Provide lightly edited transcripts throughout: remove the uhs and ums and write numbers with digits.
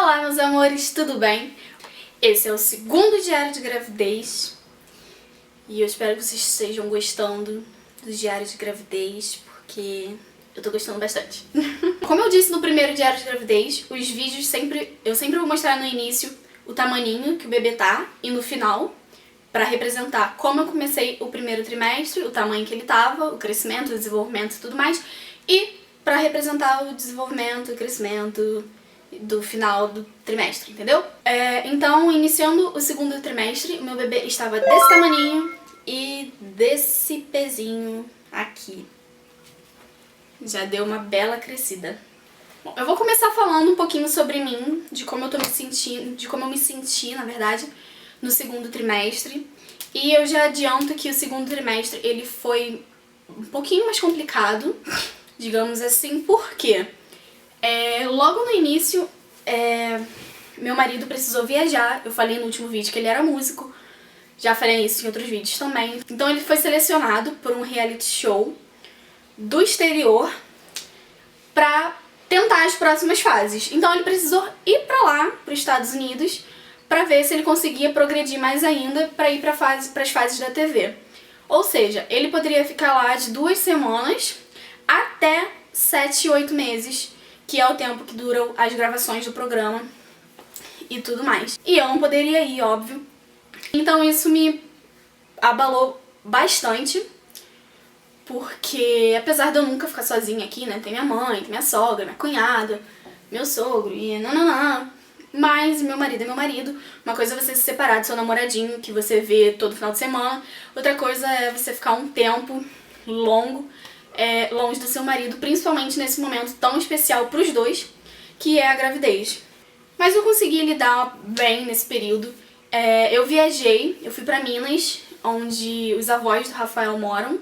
Olá, meus amores, tudo bem? Esse é o segundo diário de gravidez e eu espero que vocês estejam gostando do diário de gravidez, porque eu tô gostando bastante. Como eu disse no primeiro diário de gravidez, os vídeos eu sempre vou mostrar no início o tamaninho que o bebê tá e no final, pra representar como eu comecei o primeiro trimestre, o tamanho que ele tava, o crescimento, o desenvolvimento e tudo mais, e pra representar o desenvolvimento, o crescimento do final do trimestre, entendeu? Então, iniciando o segundo trimestre, o meu bebê estava desse tamaninho e desse pezinho aqui. Já deu uma bela crescida. Bom, eu vou começar falando um pouquinho sobre mim, de como eu tô me sentindo, de como eu me senti, na verdade, no segundo trimestre. E eu já adianto que o segundo trimestre, ele foi um pouquinho mais complicado, digamos assim, por quê? Logo no início, meu marido precisou viajar. Eu falei no último vídeo que ele era músico, já falei isso em outros vídeos também. Então ele foi selecionado por um reality show do exterior pra tentar as próximas fases. Então ele precisou ir pra lá, pros Estados Unidos, pra ver se ele conseguia progredir mais ainda pra ir pras fases da TV. Ou seja, ele poderia ficar lá de 2 semanas até 7, 8 meses, que é o tempo que duram as gravações do programa e tudo mais. E eu não poderia ir, óbvio. Então isso me abalou bastante, porque apesar de eu nunca ficar sozinha aqui, né, tem minha mãe, tem minha sogra, minha cunhada, meu sogro e nananã, mas meu marido é meu marido. Uma coisa é você se separar do seu namoradinho, que você vê todo final de semana, outra coisa é você ficar um tempo longo longe do seu marido, principalmente nesse momento tão especial pros dois, que é a gravidez. Mas eu consegui lidar bem nesse período. Eu viajei, eu fui pra Minas, onde os avós do Rafael moram,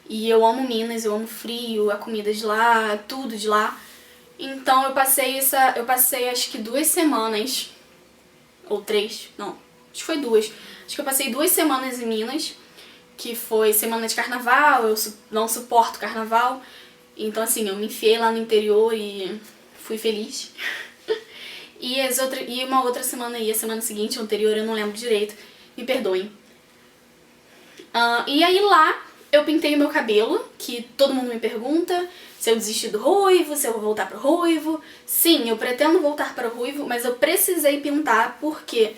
e eu amo Minas, eu amo frio, a comida de lá, tudo de lá. Então eu passei acho que 2 semanas, ou 3, não, acho que foi 2. Acho que eu passei 2 semanas em Minas, que foi semana de carnaval, eu não suporto carnaval. Então assim, eu me enfiei lá no interior e fui feliz. E uma outra semana aí, a semana seguinte, a anterior, eu não lembro direito, me perdoem. E aí lá, eu pintei o meu cabelo, que todo mundo me pergunta se eu desisti do ruivo, se eu vou voltar pro ruivo. Sim, eu pretendo voltar para o ruivo, mas eu precisei pintar porque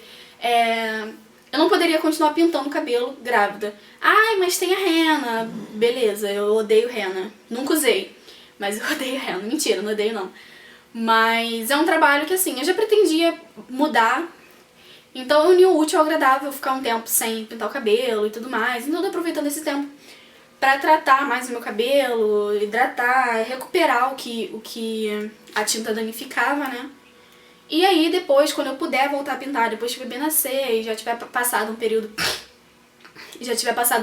eu não poderia continuar pintando o cabelo grávida. Ai, mas tem a rena. Beleza, eu odeio rena. Nunca usei, mas eu odeio rena. Mentira, não odeio não. Mas é um trabalho que assim, eu já pretendia mudar. Então eu uni o útil ao agradável, ficar um tempo sem pintar o cabelo e tudo mais. Então eu tô aproveitando esse tempo pra tratar mais o meu cabelo, hidratar, recuperar o que a tinta danificava, né? E aí depois, quando eu puder voltar a pintar, depois que o bebê nascer e já tiver passado um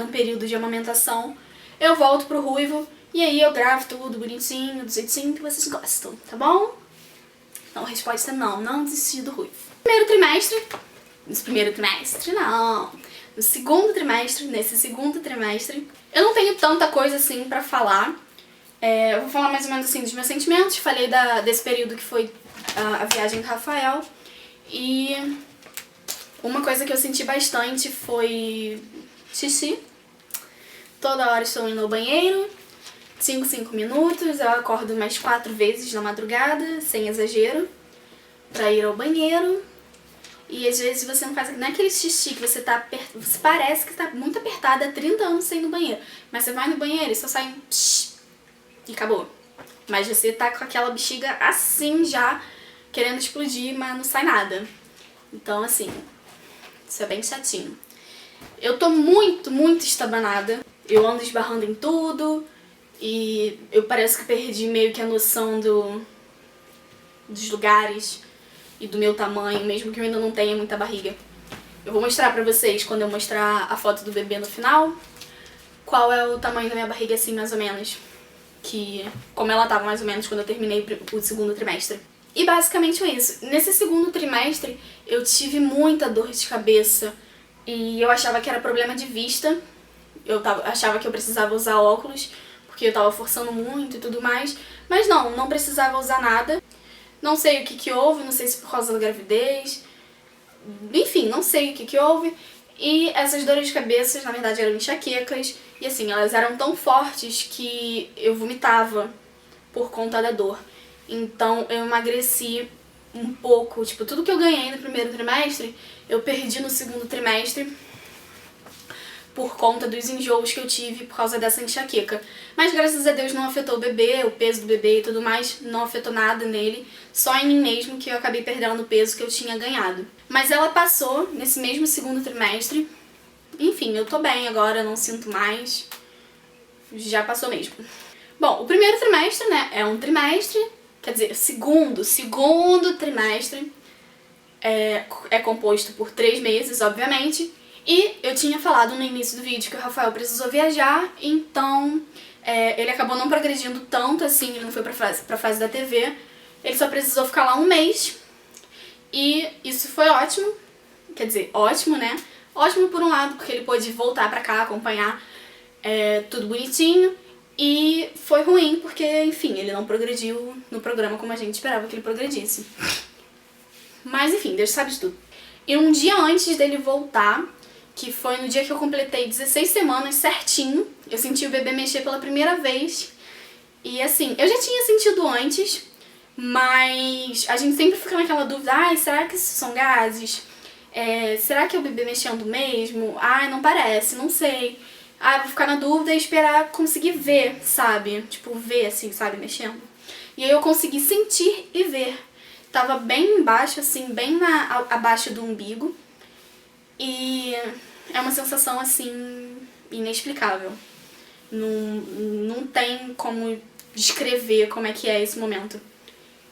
período de amamentação, eu volto pro ruivo e aí eu gravo tudo bonitinho, do jeitinho que vocês gostam, tá bom? Então a resposta é não desisti do ruivo. Nesse segundo trimestre, eu não tenho tanta coisa assim pra falar. Eu vou falar mais ou menos assim dos meus sentimentos. Falei desse período que foi a viagem do Rafael. E uma coisa que eu senti bastante foi xixi. Toda hora estou indo ao banheiro, 5 minutos, eu acordo mais 4 vezes na madrugada, sem exagero, pra ir ao banheiro. E às vezes você não faz aquele xixi que você parece que tá muito apertada há 30 anos sem ir no banheiro. Mas você vai no banheiro e só sai um psh, e acabou. Mas você tá com aquela bexiga assim já, querendo explodir, mas não sai nada. Então assim, isso é bem chatinho. Eu tô muito estabanada. Eu ando esbarrando em tudo e eu parece que perdi meio que a noção dos lugares e do meu tamanho, mesmo que eu ainda não tenha muita barriga. Eu vou mostrar pra vocês, quando eu mostrar a foto do bebê no final, qual é o tamanho da minha barriga assim, mais ou menos. Como ela tava mais ou menos quando eu terminei o segundo trimestre. E basicamente é isso. Nesse segundo trimestre, eu tive muita dor de cabeça e eu achava que era problema de vista. Eu achava que eu precisava usar óculos, porque eu tava forçando muito e tudo mais. Mas não precisava usar nada. Não sei o que houve, não sei se por causa da gravidez, enfim, não sei o que houve. E essas dores de cabeça, na verdade, eram enxaquecas, e assim, elas eram tão fortes que eu vomitava por conta da dor. Então eu emagreci um pouco, tipo, tudo que eu ganhei no primeiro trimestre, eu perdi no segundo trimestre por conta dos enjoos que eu tive por causa dessa enxaqueca. Mas graças a Deus não afetou o bebê, o peso do bebê e tudo mais, não afetou nada nele, só em mim mesmo que eu acabei perdendo o peso que eu tinha ganhado. Mas ela passou nesse mesmo segundo trimestre, enfim, eu tô bem agora, não sinto mais, já passou mesmo. Bom, o primeiro trimestre, né, é um trimestre, quer dizer, segundo trimestre é composto por 3 meses, obviamente. E eu tinha falado no início do vídeo que o Rafael precisou viajar, então ele acabou não progredindo tanto assim, ele não foi pra fase da TV, ele só precisou ficar lá um mês, e isso foi ótimo, quer dizer, ótimo, né? Ótimo por um lado, porque ele pôde voltar pra cá, acompanhar tudo bonitinho, e foi ruim porque, enfim, ele não progrediu no programa como a gente esperava que ele progredisse. Mas enfim, Deus sabe de tudo. E um dia antes dele voltar, que foi no dia que eu completei 16 semanas certinho, eu senti o bebê mexer pela primeira vez. E assim, eu já tinha sentido antes, mas a gente sempre fica naquela dúvida, ai, será que isso são gases? Será que é o bebê mexendo mesmo? Ai, não parece, não sei. Ai, vou ficar na dúvida e esperar conseguir ver, sabe? Tipo, ver assim, sabe, mexendo. E aí eu consegui sentir e ver. Tava bem embaixo, assim, bem abaixo do umbigo. E é uma sensação, assim, inexplicável. Não tem como descrever como é que é esse momento.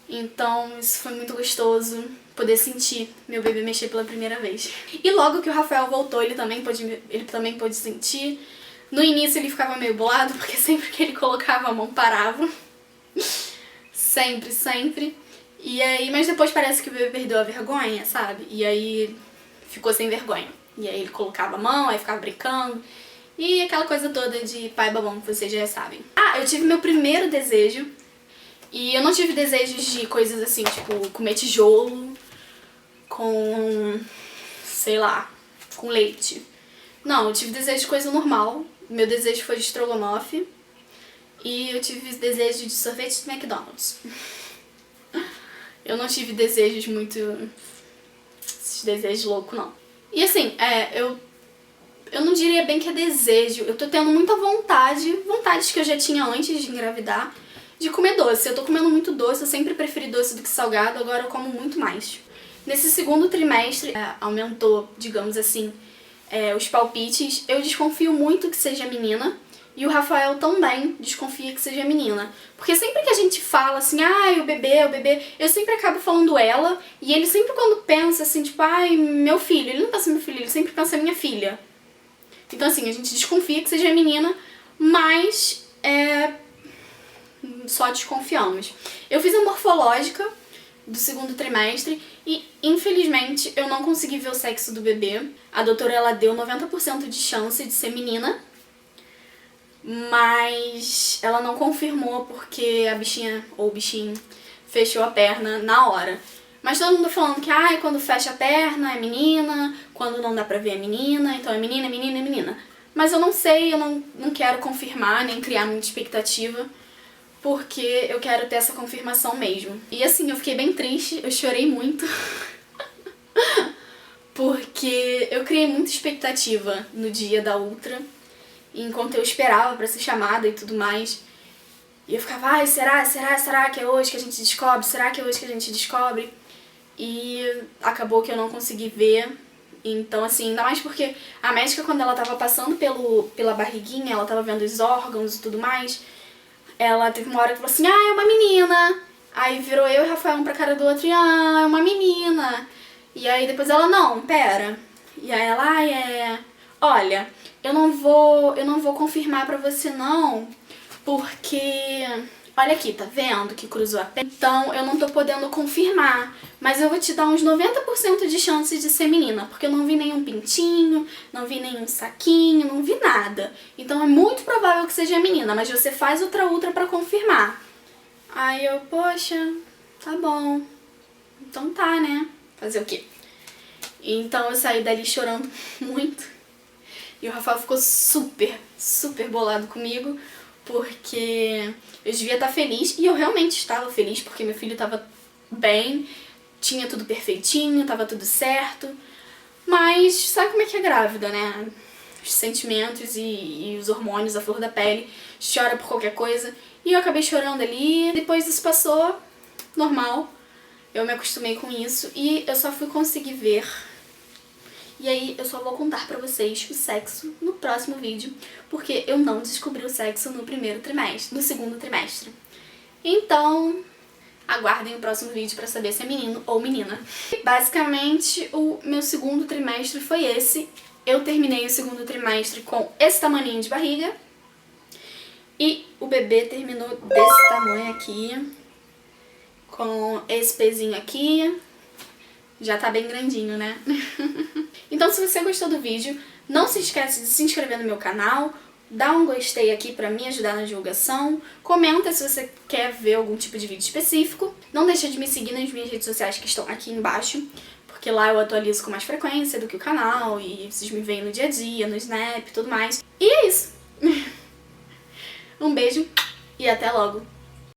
Então, isso foi muito gostoso, poder sentir meu bebê mexer pela primeira vez. E logo que o Rafael voltou, ele também pôde sentir. No início ele ficava meio bolado, porque sempre que ele colocava a mão parava. Sempre. E aí, mas depois parece que o bebê perdeu a vergonha, sabe? E aí ficou sem vergonha. E aí ele colocava a mão, aí ficava brincando. E aquela coisa toda de pai babão que vocês já sabem. Ah, eu tive meu primeiro desejo. E eu não tive desejos de coisas assim, tipo, comer tijolo com, sei lá, com leite. Não, eu tive desejo de coisa normal. Meu desejo foi de estrogonofe. E eu tive desejo de sorvete do McDonald's. Eu não tive desejos muito... esses desejos loucos, não. E assim, eu não diria bem que é desejo. Eu tô tendo muita vontades que eu já tinha antes de engravidar, de comer doce. Eu tô comendo muito doce, eu sempre preferi doce do que salgado, agora eu como muito mais. Nesse segundo trimestre, aumentou, digamos assim, os palpites. Eu desconfio muito que seja menina. E o Rafael também desconfia que seja menina. Porque sempre que a gente fala assim, ai, o bebê, eu sempre acabo falando ela. E ele sempre quando pensa assim, tipo, ai, meu filho. Ele não pensa meu filho, ele sempre pensa minha filha. Então assim, a gente desconfia que seja menina, mas só desconfiamos. Eu fiz a morfológica do segundo trimestre e, infelizmente, eu não consegui ver o sexo do bebê. A doutora, ela deu 90% de chance de ser menina, mas ela não confirmou porque a bichinha, ou o bichinho, fechou a perna na hora. Mas todo mundo falando que quando fecha a perna é menina, quando não dá pra ver é menina, então é menina. Mas eu não sei, eu não quero confirmar, nem criar muita expectativa, porque eu quero ter essa confirmação mesmo. E assim, eu fiquei bem triste, eu chorei muito, porque eu criei muita expectativa no dia da ultra, enquanto eu esperava pra ser chamada e tudo mais. E eu ficava, será que é hoje que a gente descobre? Será que é hoje que a gente descobre? E acabou que eu não consegui ver. Então assim, ainda mais porque a médica, quando ela tava passando pela barriguinha, ela tava vendo os órgãos e tudo mais, ela teve uma hora que falou assim, é uma menina. Aí virou eu e o Rafael um pra cara do outro e, é uma menina. E aí depois ela, não, pera. E aí ela, olha, eu não vou confirmar pra você não, porque... olha aqui, tá vendo que cruzou a perna? Então eu não tô podendo confirmar, mas eu vou te dar uns 90% de chance de ser menina, porque eu não vi nenhum pintinho, não vi nenhum saquinho, não vi nada. Então é muito provável que seja menina, mas você faz outra ultra pra confirmar. Aí eu, poxa, tá bom. Então tá, né? Fazer o quê? Então eu saí dali chorando muito. E o Rafael ficou super, super bolado comigo, porque eu devia estar feliz, e eu realmente estava feliz, porque meu filho estava bem, tinha tudo perfeitinho, estava tudo certo. Mas sabe como é que é grávida, né? Os sentimentos e os hormônios, a flor da pele, chora por qualquer coisa. E eu acabei chorando ali, depois isso passou, normal. Eu me acostumei com isso e eu só fui conseguir ver. E aí eu só vou contar pra vocês o sexo no próximo vídeo, porque eu não descobri o sexo no primeiro trimestre, no segundo trimestre. Então, aguardem o próximo vídeo pra saber se é menino ou menina. Basicamente, o meu segundo trimestre foi esse. Eu terminei o segundo trimestre com esse tamaninho de barriga. E o bebê terminou desse tamanho aqui, com esse pezinho aqui. Já tá bem grandinho, né? Então, se você gostou do vídeo, não se esquece de se inscrever no meu canal, dá um gostei aqui pra me ajudar na divulgação, comenta se você quer ver algum tipo de vídeo específico, não deixa de me seguir nas minhas redes sociais que estão aqui embaixo, porque lá eu atualizo com mais frequência do que o canal, e vocês me veem no dia a dia, no Snap e tudo mais. E é isso! Um beijo e até logo!